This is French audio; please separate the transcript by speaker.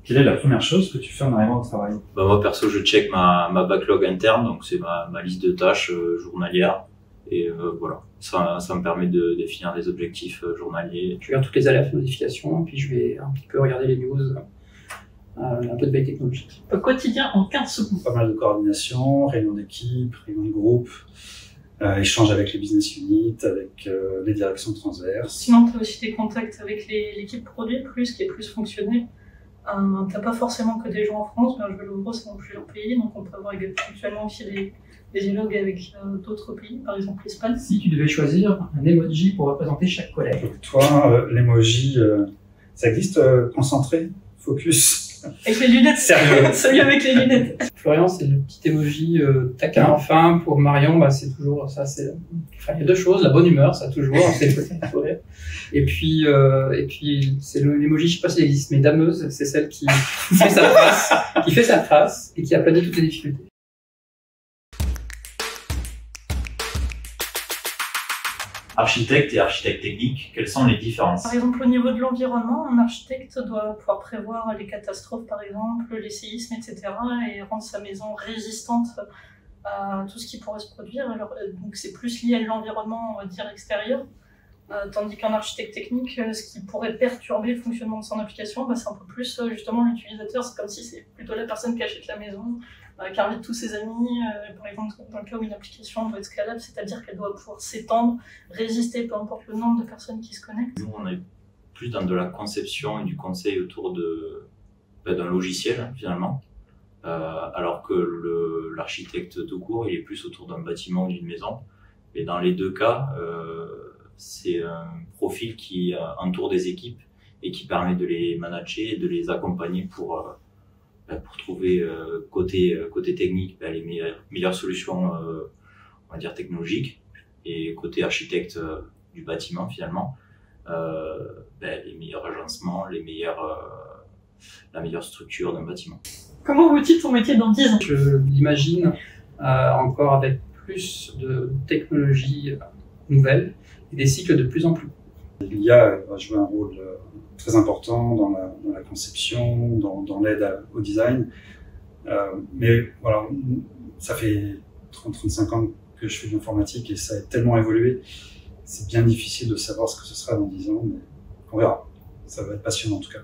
Speaker 1: Quelle est la première chose que tu fais en arrivant au travail?
Speaker 2: Moi perso, je check ma backlog interne, donc c'est ma liste de tâches journalières. Et voilà, ça me permet de définir des objectifs journaliers.
Speaker 3: Je regarde toutes les alertes, notifications, puis je vais un petit peu regarder les news, un peu de veille technologique.
Speaker 4: Au quotidien, en 15 secondes.
Speaker 1: Pas mal de coordination, réunion d'équipe, réunion de groupe, échange avec les business units, avec les directions transverses.
Speaker 4: Sinon, tu as aussi des contacts avec l'équipe produit, qui est plus fonctionnelle. T'as pas forcément que des gens en France, mais un jeu Lovro, c'est dans plusieurs pays, donc on peut avoir actuellement aussi des dialogues avec d'autres pays, par exemple l'Espagne.
Speaker 3: Si tu devais choisir un emoji pour représenter chaque collègue.
Speaker 1: Donc toi, l'emoji, ça existe, concentré, focus?
Speaker 4: Avec les lunettes,
Speaker 1: Sérieux.
Speaker 4: celui avec les lunettes.
Speaker 3: Florian, c'est le petit emoji taquin. Enfin, pour Marion, c'est toujours ça. Enfin, il y a deux choses, la bonne humeur, ça toujours, c'est le côté sourire. Et puis c'est l'emoji, je sais pas s'il existe, mais dameuse, c'est celle qui fait sa trace et qui aplanit toutes les difficultés.
Speaker 2: Architecte et architecte technique, quelles sont les différences?
Speaker 4: Par exemple, au niveau de l'environnement, un architecte doit pouvoir prévoir les catastrophes, par exemple, les séismes, etc., et rendre sa maison résistante à tout ce qui pourrait se produire. Alors, donc c'est plus lié à l'environnement, on va dire, extérieur. Tandis qu'un architecte technique, ce qui pourrait perturber le fonctionnement de son application, c'est un peu plus justement l'utilisateur. C'est comme si c'est plutôt la personne qui achète la maison, qui invite tous ses amis, par exemple dans le cas où une application doit être scalable, c'est-à-dire qu'elle doit pouvoir s'étendre, résister, peu importe le nombre de personnes qui se connectent.
Speaker 2: Nous, on est plus dans de la conception et du conseil autour d'un logiciel, finalement, alors que l'architecte tout court, il est plus autour d'un bâtiment ou d'une maison. Et dans les deux cas, c'est un profil qui entoure des équipes et qui permet de les manager et de les accompagner pour trouver côté technique les meilleures solutions on va dire technologiques, et côté architecte du bâtiment finalement les meilleurs agencements, la meilleure structure d'un bâtiment.
Speaker 4: Comment vous-t-il ton métier dans 10 ans?
Speaker 3: Je l'imagine encore avec plus de technologies nouvelles et des cycles de plus en plus.
Speaker 1: L'IA va jouer un rôle très important dans la conception, dans l'aide au design. Mais voilà, ça fait 30-35 ans que je fais de l'informatique et ça a tellement évolué. C'est bien difficile de savoir ce que ce sera dans 10 ans, mais on verra. Ça va être passionnant en tout cas.